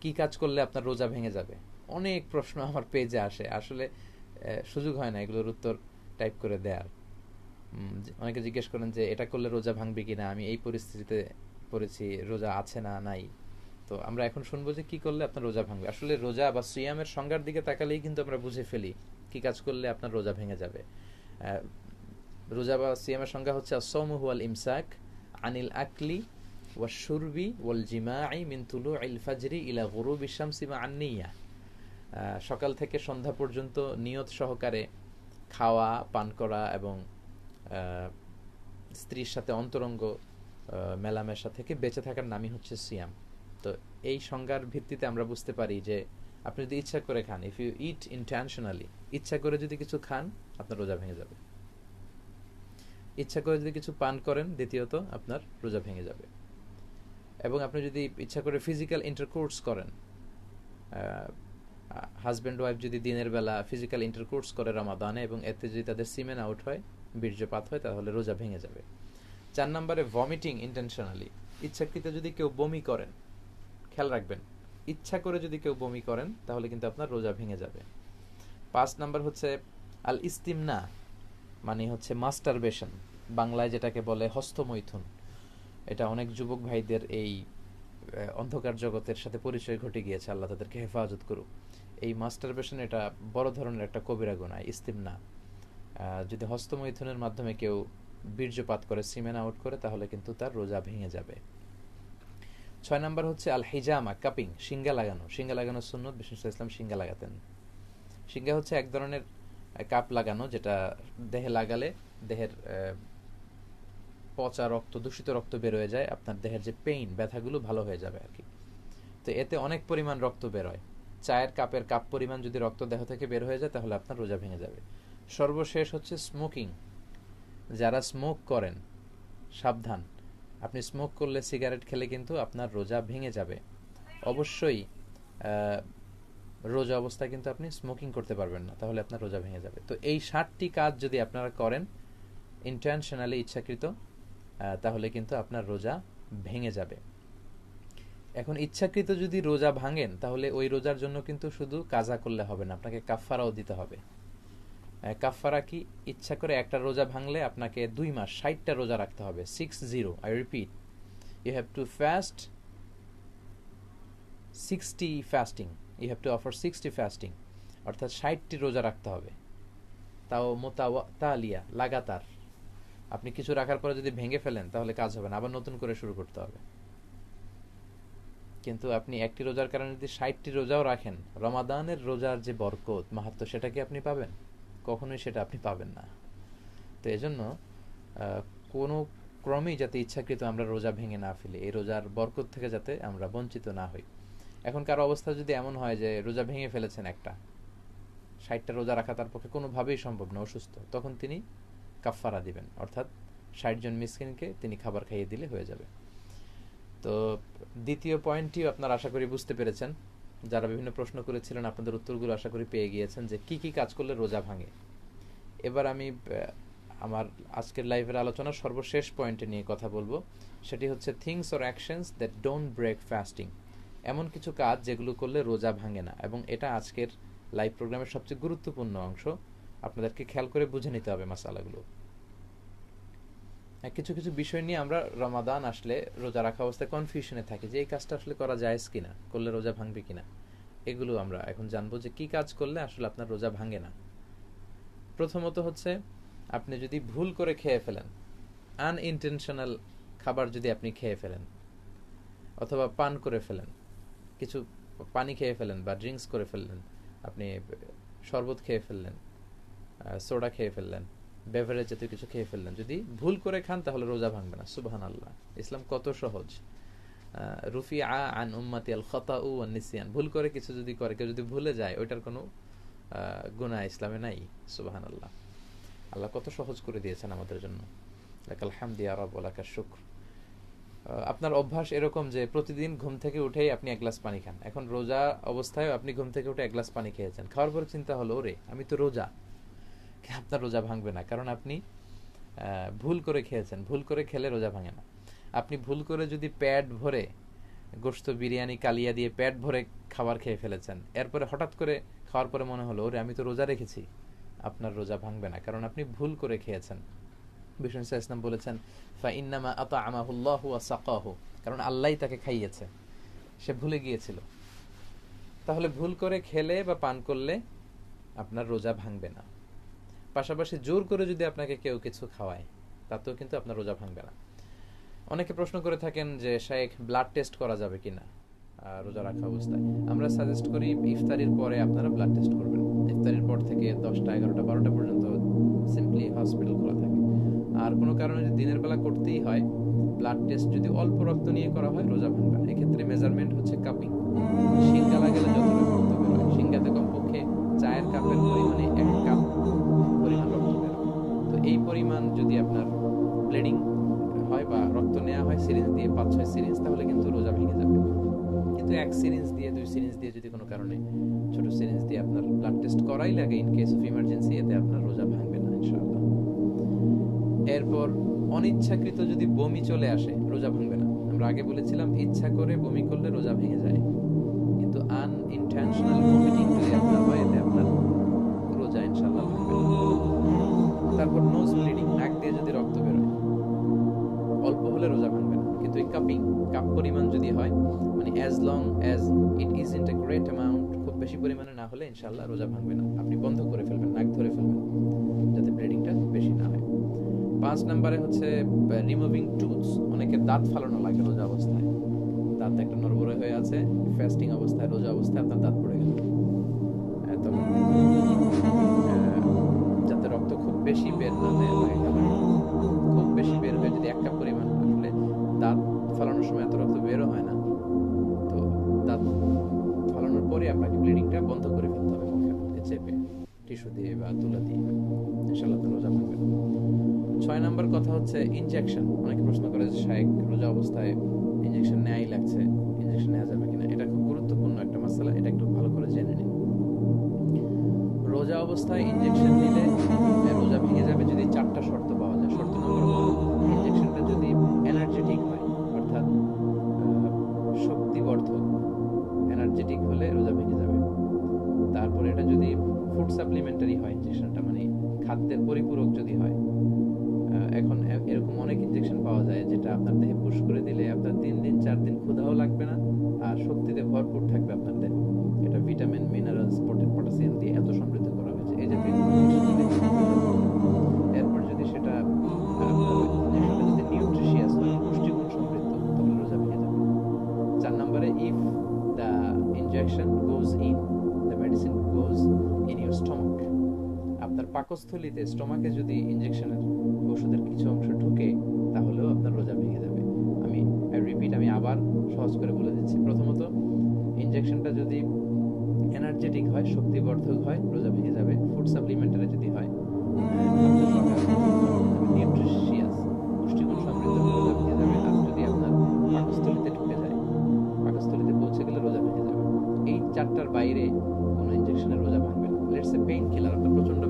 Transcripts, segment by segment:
কি কাজ করলে আপনার রোজা ভেঙে যাবে? অনেক প্রশ্ন আমার পেজে আসে, আসলে সুযোগ হয় না এগুলোর উত্তর টাইপ করে দেয়ার। অনেকে জিজ্ঞেস করেন যে এটা করলে রোজা ভাঙবে কিনা, আমি এই পরিস্থিতিতে পড়েছি, রোজা আছে না নাই। তো আমরা এখন শুনবো যে কি করলে আপনার রোজা ভাঙবে। আসলে রোজা বা সিয়ামের সংজ্ঞার দিকে তাকালেই কিন্তু আমরা বুঝে ফেলি কি কাজ করলে আপনার রোজা ভেঙে যাবে। রোজা বা সিয়ামের সংজ্ঞা হচ্ছে আসসাওমু হুয়াল ইমসাক আনিল আকলি ওয়া শুরবি ওয়াল জিমাই মিন তুলুইল ফাজরি ইলা গুরুবি শামসি মা আন-নিয়া। সকাল থেকে সন্ধ্যা পর্যন্ত নিয়ত সহকারে খাওয়া, পান করা এবং স্ত্রীর সাথে অন্তরঙ্গ মেলামেশা থেকে বেঁচে থাকার নামই হচ্ছে সিয়াম। তো এই সংজ্ঞার ভিত্তিতে আমরা বুঝতে পারি যে আপনি যদি ইচ্ছা করে খান, ইফ ইউ ইট ইন্টেনশনালি, ইচ্ছা করে যদি কিছু খান আপনার রোজা ভেঙে যাবে। ইচ্ছা করে যদি কিছু পান করেন, দ্বিতীয়ত আপনার রোজা ভেঙে যাবে। এবং আপনি যদি ইচ্ছা করে ফিজিক্যাল ইন্টারকোর্স করেন, হাজব্যান্ড ওয়াইফ যদি দিনের বেলা ফিজিক্যাল ইন্টারকোর্স করে রমাদানে এবং এতে যদি তাদের সিমেন আউট হয়, বীর্যপাত হয়, তাহলে রোজা ভেঙে যাবে। 4 নম্বরে ভমিটিং ইন্টেনশনালি, ইচ্ছাকৃত যদি কেউ বমি করেন, খেয়াল রাখবেন ইচ্ছা করে যদি কেউ বমি করেন তাহলে কিন্তু আপনার রোজা ভেঙে যাবে। 5 নম্বর হচ্ছে আল ইস্তিমনা, মানে হচ্ছে মাস্টারবেশন, বাংলায় যেটাকে বলে হস্তমৈথুন। এটা অনেক যুবক ভাইদের এই অন্ধকার জগতের সাথে পরিচয় ঘটে গিয়েছে, আল্লাহ তাদেরকে হেফাজত করুক। এই মাস্টারবেশন এটা বড় ধরনের একটা কবিরা গুনাহ, ইস্তিমনা। যদি হস্তমৈথুনের মাধ্যমে কেউ বীর্যপাত করে, সিমেন আউট করে, তাহলে কিন্তু তার রোজা ভেঙে যাবে। 6 নম্বর হচ্ছে আল হিজামা, কাপিং, শিঙ্গা লাগানো। শিঙ্গা লাগানো সুন্নত, বিষ্ণু ইসলাম শিঙ্গা লাগাতেন। শিঙ্গা হচ্ছে এক ধরনের কাপ লাগানো, যেটা দেহে লাগালে দেহের পচা রক্ত, দূষিত রক্ত বের হয়ে যায়, আপনার দেহের যে পেইন, ব্যথাগুলো ভালো হয়ে যাবে আর কি। তো এতে অনেক পরিমাণ রক্ত বের হয়। চায়ের কাপের কাপ পরিমাণ যদি রক্ত দেহ থেকে বের হয়ে যায় তাহলে আপনার রোজা ভেঙে যাবে। সর্বশেষ হচ্ছে স্মোকিং। যারা স্মোক করেন সাবধান, আপনি স্মোক করলে, সিগারেট খেলে কিন্তু আপনার রোজা ভেঙে যাবে। অবশ্যই রোজা অবস্থায় কিন্তু আপনি স্মোকিং করতে পারবেন না, তাহলে আপনার রোজা ভেঙে যাবে। তো এই 7টি কাজ যদি আপনারা করেন ইন্টেনশনালি, ইচ্ছাকৃত, তাহলে কিন্তু আপনার রোজা ভেঙে যাবে। এখন ইচ্ছাকৃত যদি রোজা ভাঙেন তাহলে ওই রোজার জন্য কিন্তু শুধু কাজা করলে হবে না, আপনাকে কাফফারাও দিতে হবে। কাফফারা কি? ইচ্ছা করে একটা রোজা ভাঙলে আপনাকে 2 মাস 60টা রোজা রাখতে হবে। 60, I repeat, you have to fast 60 fasting, you have to offer 60 fasting, অর্থাৎ 60টি রোজা রাখতে হবে। তাও মোতালিয়া, লাগাতার। আপনি কিছু রাখার পরে যদি ভেঙে ফেলেন তাহলে কাজ হবে না, আবার নতুন করে শুরু করতে হবে। কিন্তু আপনি একটি রোজার কারণে যদি 60টি রোজাও রাখেন, রমাদানের রোজার যে বরকত, মাহাত্ম, সেটা কি আপনি পাবেন? কখনোই সেটা আপনি পাবেন না। তো এজন্য কোনো ক্রমেই যাতে ইচ্ছাকৃত আমরা রোজা ভেঙে না ফেলি, এই রোজার বরকত থেকে যাতে আমরা বঞ্চিত না হই। এখন কারো অবস্থা যদি এমন হয় যে রোজা ভেঙে ফেলেছেন, একটা 60টা রোজা রাখা তার পক্ষে কোনোভাবেই সম্ভব না, অসুস্থ, তখন তিনি কাফফারা দিবেন, অর্থাৎ 60 জন মিসকিনকে তিনি খাবার খাইয়ে দিলে হয়ে যাবে। তো দ্বিতীয় পয়েন্টটিও আপনারা আশা করি বুঝতে পেরেছেন। যারা বিভিন্ন প্রশ্ন করেছিলেন আপনাদের উত্তরগুলো আশা করি পেয়ে গিয়েছেন যে কি কি কাজ করলে রোজা ভাঙে। এবার আমি আমার আজকের লাইভের আলোচনার সর্বশেষ পয়েন্টে নিয়ে কথা বলবো, সেটি হচ্ছে things or actions that don't break fasting. এমন কিছু কাজ যেগুলো করলে রোজা ভাঙে না, এবং এটা আজকের লাইভ প্রোগ্রামের সবচেয়ে গুরুত্বপূর্ণ অংশ। আপনাদেরকে খেয়াল করে বুঝে নিতে হবে মাসালাগুলো। কিছু কিছু বিষয় নিয়ে আমরা রমাদান আসলে রোজা রাখা অবস্থায় কনফিউশনে থাকি যে এই কাজটা আসলে করা জায়েজ কিনা, করলে রোজা ভাঙবে কিনা। এগুলো আমরা এখন জানবো যে কি কাজ করলে আসলে আপনার রোজা ভাঙে না। প্রথমত হচ্ছে, আপনি যদি ভুল করে খেয়ে ফেলেন, আনইনটেনশনাল খাবার যদি আপনি খেয়ে ফেলেন, অথবা পান করে ফেলেন, কিছু পানি খেয়ে ফেলেন বা ড্রিঙ্কস করে ফেললেন, আপনি শরবত খেয়ে ফেললেন, সোডা খেয়ে ফেললেন, বেভারেজ জাতীয় কিছু খেয়ে ফেললেন, যদি ভুল করে খান তাহলে রোজা ভাঙবে না। সুবহানাল্লাহ, ইসলাম কত সহজ। রুফিআ আন উম্মতি আল খাতাউ ওয়ান নিসিয়ান, ভুল করে কিছু যদি করে, কেউ যদি ভুলে যায়, ওইটার কোনো গুনাহ ইসলামে নাই। সুবহানাল্লাহ, আল্লাহ কত সহজ করে দিয়েছেন আমাদের জন্য। লাকাল হামদু ইয়া রাব ওয়া লাকাশ শুকর। আপনার অভ্যাস এরকম যে প্রতিদিন ঘুম থেকে উঠেই আপনি এক গ্লাস পানি খান। এখন রোজা অবস্থায় আপনি ঘুম থেকে উঠে এক গ্লাস পানি খেয়েছেন, খাওয়ার পরে চিন্তা হলো, ওরে আমি তো রোজা। আপনার রোজা ভাঙবে না, কারণ আপনি ভুল করে খেয়েছেন। ভুল করে খেলে রোজা ভাঙে না। আপনি ভুল করে যদি প্যাট ভরে গোশত বিরিয়ানি কালিয়া দিয়ে পেট ভরে খাবার খেয়ে ফেলেছেন, এরপরে হঠাৎ করে খাওয়ার পরে মনে হলো ওরে আমি তো রোজা রেখেছি, আপনার রোজা ভাঙবে না, কারণ আপনি ভুল করে খেয়েছেন। বিষ্ণু ইসলাম বলেছেন ফাইন্নামা আতআমাহুল্লাহু ওয়া সাকাহু, কারণ আল্লাহই তাকে খাইয়েছে, সে ভুলে গিয়েছিল। তাহলে ভুল করে খেলে বা পান করলে আপনার রোজা ভাঙবে না। পাশাপাশি জোর করে যদি আপনাকে কেউ কিছু খাওয়ায় তাতেও কিন্তু আপনার রোজা ভাঙবে না। অনেকে প্রশ্ন করে থাকেন যে শাইখ ব্লাড টেস্ট করা যাবে কিনা রোজা রাখা অবস্থায়। আমরা সাজেস্ট করি ইফতারির পরে আপনারা ব্লাড টেস্ট করবেন। ইফতারির পর থেকে 10টা 11টা 12টা পর্যন্ত সিম্পলি হসপিটাল খোলা থাকে। আর কোনো কারণে যদি দিনের বেলা করতেই হয়, ব্লাড টেস্ট যদি অল্প রক্ত নিয়ে করা হয় রোজা ভাঙবে না। এক্ষেত্রে মেজারমেন্ট হচ্ছে কাপিং। সিঙ্গা লাগালে যতটা রক্ত বের হয়, সিঙ্গাতে কমপক্ষে চায়ের কাপের পরিমাণে 1 কাপ পরিমাণ রক্ত বের হয়। তো এই পরিমাণ যদি আপনার ব্লিডিং হয় বা রক্ত নেওয়া হয় সিরিঞ্জ দিয়ে 5-6 সিরিঞ্জ, তাহলে কিন্তু রোজা ভেঙে যাবে। কিন্তু 1 সিরিঞ্জ দিয়ে 2 সিরিঞ্জ দিয়ে যদি কোনো কারণে ছোট সিরিঞ্জ দিয়ে আপনার ব্লাড টেস্ট করাই লাগে ইন কেস অফ ইমার্জেন্সি, এতে আপনার রোজা ভাঙবে না ইনশাআল্লাহ। এরপর অনিচ্ছাকৃত যদি বমি চলে আসে রোজা ভাঙবে না। আমরা আগে বলেছিলাম ইচ্ছা করে বমি করলে রোজা ভেঙে যায়, কিন্তু আনইনটেনশনাল ভমিটিং যদি আপনার হয় এতে আপনার রোজা ইনশাআল্লাহ ভাঙবে না। তারপর নোজ ব্লিডিং, নাক দিয়ে যদি রক্ত বের হয় অল্প হলে রোজা ভাঙবে না, কিন্তু এই কাপ পরিমাণ যদি হয়, মানে as long as it isn't a great amount, খুব বেশি পরিমাণে না হলে ইনশাআল্লাহ রোজা ভাঙবে না। আপনি বন্ধ করে ফেলবেন, নাক ধরে ফেলবেন যাতে ব্লিডিংটা বেশি না হয়। 5 নম্বরে হচ্ছে রিমুভিং টুথস। অনেকের দাঁত ফালানো লাগে রোজা অবস্থায়, দাঁত একটা নড়বড়ে হয়ে আছে, ফাস্টিং অবস্থায় রোজা অবস্থায় আপনার দাঁত পড়ে গেল, তখন যাতে রক্ত খুব বেশি বের না হয়, খুব বেশি বের হয়ে যদি 1 কাপ পরিমাণ, আসলে দাঁত ফালানোর সময় এত রক্ত বেরও হয় না, তো দাঁত ফালানোর পরে আপনাকে ব্লিডিংটা বন্ধ করে ফেলতে হবে মুখে চেপে টিস্যু দিয়ে বা তুলা দিয়ে, ইনশাআল্লাহ রোজা ভাঙবে না। 6 নম্বর কথা হচ্ছে ইনজেকশন। অনেকে প্রশ্ন করে যে শাইখ রোজা অবস্থায় ইনজেকশন নেয়াই লাগছে, ইনজেকশন নেওয়া যাবে কিনা। এটা খুব গুরুত্বপূর্ণ একটা মাসআলা, এটা একটু ভালো করে জেনে নিন। রোজা অবস্থায় ইনজেকশন নিলে রোজা ভেঙে যাবে যদি 4টা শর্ত পাওয়া যায়। শর্ত নম্বর 1, ইনজেকশনটা যদি এনার্জেটিক হয়, অর্থাৎ শক্তিবর্ধক, এনার্জেটিক হলে রোজা ভেঙে যাবে। তারপর এটা যদি ফুড সাপ্লিমেন্টারি হয়, ইনজেকশনটা মানে খাদ্যের পরিপূরক যদি হয়। এখন এরকম অনেক ইনজেকশন পাওয়া যায় যেটা আপনার দেহে পুশ করে দিলে আপনার 3 দিন 4 দিন ক্ষুধাও লাগবে না, আর শক্তিতে ভরপুর থাকবে আপনার দেহ। এটা ভিটামিন, মিনারেলস, পটাশিয়াম দিয়ে এত সমৃদ্ধ করা হয়েছে। এই জাতীয় এরপর যদি সেটা যদি নিউট্রিশিয়াস হয়, পুষ্টিগুণ সমৃদ্ধ, তাহলে রোজা ভেঙে যাবে। 4 নম্বরে if the injection goes in, the medicine goes in your stomach, আপনার পাকস্থলীতে স্টমাকে যদি ইনজেকশনের ওষুধের কিছু অংশ ঢুকে তাহলেও আপনার রোজা ভেঙে যাবে। আমি আবার সহজ করে বলে দিচ্ছি। প্রথমত, ইনজেকশনটা যদি এনার্জেটিক হয়, শক্তিবর্ধক হয়, রোজা ভেঙে যাবে। ফুড সাপ্লিমেন্টারি যদি হয়, নিউট্রিশিয়াস, পুষ্টিগুণ সমৃদ্ধ, রোজা ভেঙে যাবে। আর যদি আপনার পাকস্থলীতে ঢুকে যায়, পাকস্থলীতে পৌঁছে গেলে রোজা ভেঙে যাবে। এই 4টার বাইরে কোনো ইনজেকশনের রোজা ভাঙবে না। লেটস সে পেইন কিলার, আপনার প্রচন্ড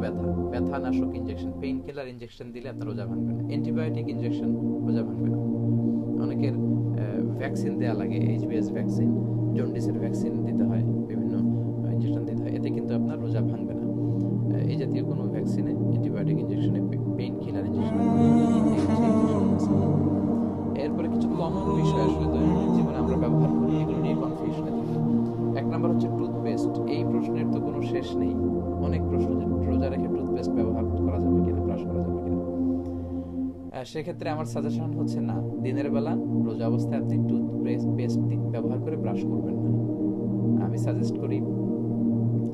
ব্যথা নাশক ইনজেকশন, পেইন কিলার ইনজেকশন দিলে আপনার রোজা ভাঙবে না। অ্যান্টিবায়োটিক ইনজেকশন রোজা ভাঙবে না। অনেকের ভ্যাকসিন দেওয়া লাগে, এইচবিএস ভ্যাকসিন, জন্ডিসের ভ্যাকসিন দিতে হয়, বিভিন্ন ইনজেকশন দিতে হয়, এতে কিন্তু আপনার রোজা ভাঙবে না। এই জাতীয় কোনো ভ্যাকসিনে, অ্যান্টিবায়োটিক ইনজেকশনে, পেইন কিলার ইনজেকশন। এরপরে কিছু কমন বিষয় আসলে দৈনন্দিন জীবনে আমরা ব্যবহার করি, এগুলো নিয়ে কনফিউশনে থাকি। 1 নম্বর হচ্ছে টুথপেস্ট। এই প্রশ্নের তো কোনো শেষ নেই, অনেক প্রশ্ন যে রোজা রেখে টুথপেস্ট ব্যবহার করা যাবে কিনা, ব্রাশ করা যাবে কিনা। সেক্ষেত্রে আমার সাজেশন হচ্ছে না, দিনের বেলা রোজা অবস্থায় আপনি টুথপেস্ট ব্যবহার করে ব্রাশ করবেন না। আমি সাজেস্ট করি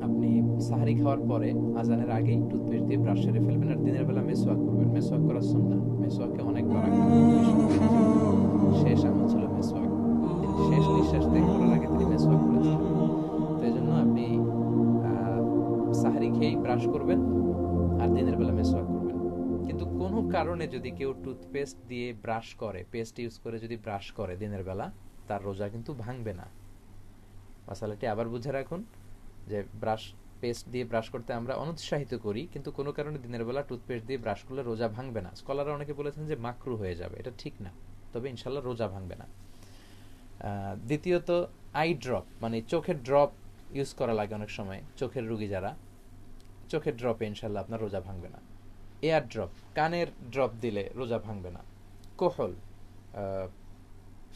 আপনি সাহারি খাওয়ার পরে আজানের আগেই টুথপেস্ট দিয়ে ব্রাশ সেরে ফেলবেন, আর দিনের বেলা মেসওয়াক করবেন। মেসওয়াক করা সুন্নাহ, মেসওয়াকে অনেক বারাকা। শেষ আমল ছিল মেসওয়াক, তিনি শেষ নিঃশ্বাস ত্যাগ করার আগে তিনি মেসওয়াক করেছিলেন। তো এই জন্য আপনি সাহারি খেয়েই ব্রাশ করবেন আর দিনের বেলা মেসওয়াক করবেন। কিন্তু কোনো কারণে যদি কেউ টুথপেস্ট দিয়ে ব্রাশ করে, পেস্ট ইউজ করে যদি ব্রাশ করে দিনের বেলা, তার রোজা কিন্তু ভাঙবে না। মশালাটি আবার বুঝে রাখুন যে পেস্ট দিয়ে ব্রাশ করতে আমরা অনুৎসাহিত করি, কিন্তু কোনো কারণে দিনের বেলা টুথপেস্ট দিয়ে ব্রাশ করলে রোজা ভাঙবে না। স্কলাররা অনেকে বলেছেন যে মাকরু হয়ে যাবে, এটা ঠিক না, তবে ইনশাল্লাহ রোজা ভাঙবে না। দ্বিতীয়ত আই ড্রপ, মানে চোখের ড্রপ ইউজ করা লাগে অনেক সময়, চোখের রুগী যারা, চোখের ড্রপে ইনশাল্লাহ আপনার রোজা ভাঙবে না। এয়ার ড্রপ, কানের ড্রপ দিলে রোজা ভাঙবে না। কোহল,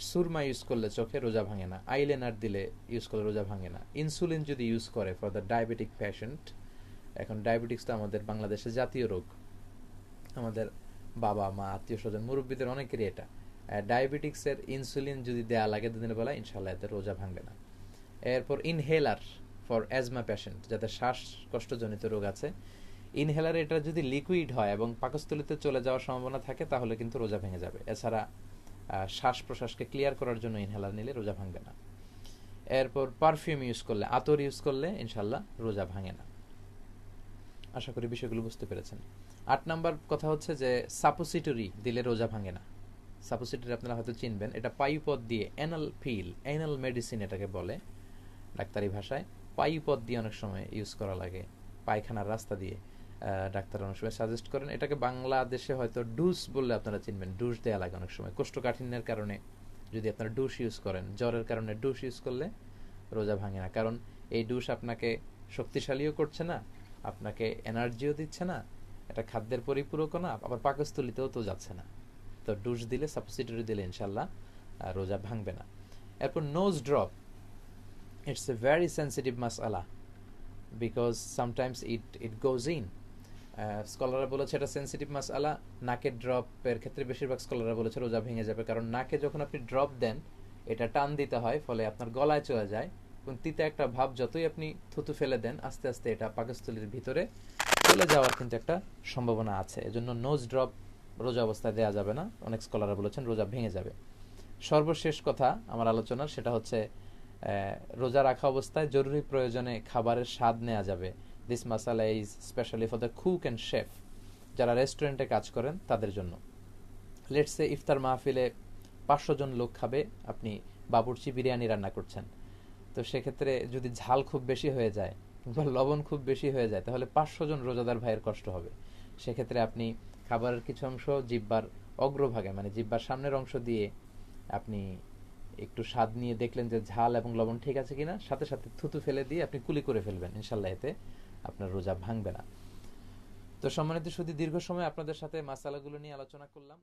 সুরমা ইউজ করলে চোখে রোজা ভাঙে না। আইলাইনার দিলে ইউজ করলে রোজা ভাঙে না। ইনসুলিন যদি ইউজ করে ফর দ্য ডায়াবেটিক পেশেন্ট, এখন ডায়াবেটিক্স তো আমাদের বাংলাদেশে জাতীয় রোগ, আমাদের বাবা মা আত্মীয় স্বজন মুরব্বীদের অনেকেরই এটা। ডায়াবেটিক্সের ইনসুলিন যদি দেয়া লাগে দুদিনের বেলা, ইনশাল্লাহ এতে রোজা ভাঙবে না। এরপর ইনহেলার ফর অ্যাজমা পেশেন্ট, যাদের শ্বাসকষ্টজনিত রোগ আছে, ইনহেলার এটা যদি লিকুইড হয় এবং পাকস্থলিতে চলে যাওয়ার সম্ভাবনা থাকে তাহলে কিন্তু রোজা ভেঙে যাবে। এছাড়া শ্বাস প্রশ্বাসকে ক্লিয়ার করার জন্য ইনহেলার নিলে রোজা ভাঙবে না। এরপর পারফিউম ইউজ করলে, আতর ইউজ করলে ইনশাল্লাহ রোজা ভাঙে না। আশা করি বিষয়গুলো বুঝতে পেরেছেন। 8 নাম্বার কথা হচ্ছে যে সাপোসিটরি দিলে রোজা ভাঙে না। সাপোসিটরি আপনারা হয়তো চিনবেন, এটা পায়ুপথ দিয়ে, অ্যানাল পিল, অ্যানাল মেডিসিন এটাকে বলে ডাক্তারি ভাষায়। পায়ুপথ দিয়ে অনেক সময় ইউজ করা লাগে, পায়খানার রাস্তা দিয়ে ডাক্তার অনেক সময় সাজেস্ট করেন। এটাকে বাংলাদেশে হয়তো ডুস বললে আপনারা চিনবেন, ডুস দেওয়া লাগে অনেক সময়। কোষ্ঠকাঠিন্যের কারণে যদি আপনারা ডুস ইউজ করেন, জ্বরের কারণে ডুস ইউজ করলে রোজা ভাঙে না, কারণ এই ডুস আপনাকে শক্তিশালীও করছে না, আপনাকে এনার্জিও দিচ্ছে না, এটা খাদ্যের পরিপূরকও না, আবার পাকস্থলিতেও তো যাচ্ছে না। তো ডুস দিলে, সাবস্টিটিউট দিলে ইনশাল্লাহ রোজা ভাঙবে না। এরপর nose drop, it's a very sensitive মাসআলা because sometimes it goes in. স্কলাররা বলেছে এটা সেন্সিটিভ মাসআলা। নাকের ড্রপের ক্ষেত্রে বেশিরভাগ স্কলাররা বলেছে রোজা ভেঙে যাবে, কারণ নাকে যখন আপনি ড্রপ দেন এটা টান দিতে হয়, ফলে আপনার গলায় চলে যায় এবং তিতা একটা ভাব, যতই আপনি থুতু ফেলে দেন আস্তে আস্তে এটা পাকস্থলীর ভিতরে চলে যাওয়ার কিন্তু একটা সম্ভাবনা আছে। এজন্য নোজ ড্রপ রোজা অবস্থায় দেওয়া যাবে না, অনেক স্কলাররা বলেছেন রোজা ভেঙে যাবে। সর্বশেষ কথা আমার আলোচনার, সেটা হচ্ছে রোজা রাখা অবস্থায় জরুরি প্রয়োজনে খাবারের স্বাদ নেওয়া যাবে। দিস মাসালা is specially for the cook and chef, যারা রেস্টুরেন্টে কাজ করেন তাদের জন্য। লেটস সে ইফতার মাহফিলে 500 জন লোক খাবে, আপনি বাবুর্চি বিরিয়ানি রান্না করছেন, তো সেক্ষেত্রে যদি ঝাল খুব বেশি হয়ে যায় বা লবণ খুব বেশি হয়ে যায় তাহলে 500 জন রোজাদার ভাইয়ের কষ্ট হবে। সেক্ষেত্রে আপনি খাবারের কিছু অংশ জিহ্বার অগ্রভাগে, মানে জিহ্বার সামনের অংশ দিয়ে আপনি একটু স্বাদ নিয়ে দেখলেন যে ঝাল এবং লবণ ঠিক আছে কিনা, সাথে সাথে থুতু ফেলে দিয়ে আপনি কুলি করে ফেলবেন, ইনশাল্লাহ এতে আপনার রোজা ভাঙবে না। তো সম্মানিত সুধী, দীর্ঘ সময় আপনাদের সাথে মাসালাগুলো নিয়ে আলোচনা করলাম।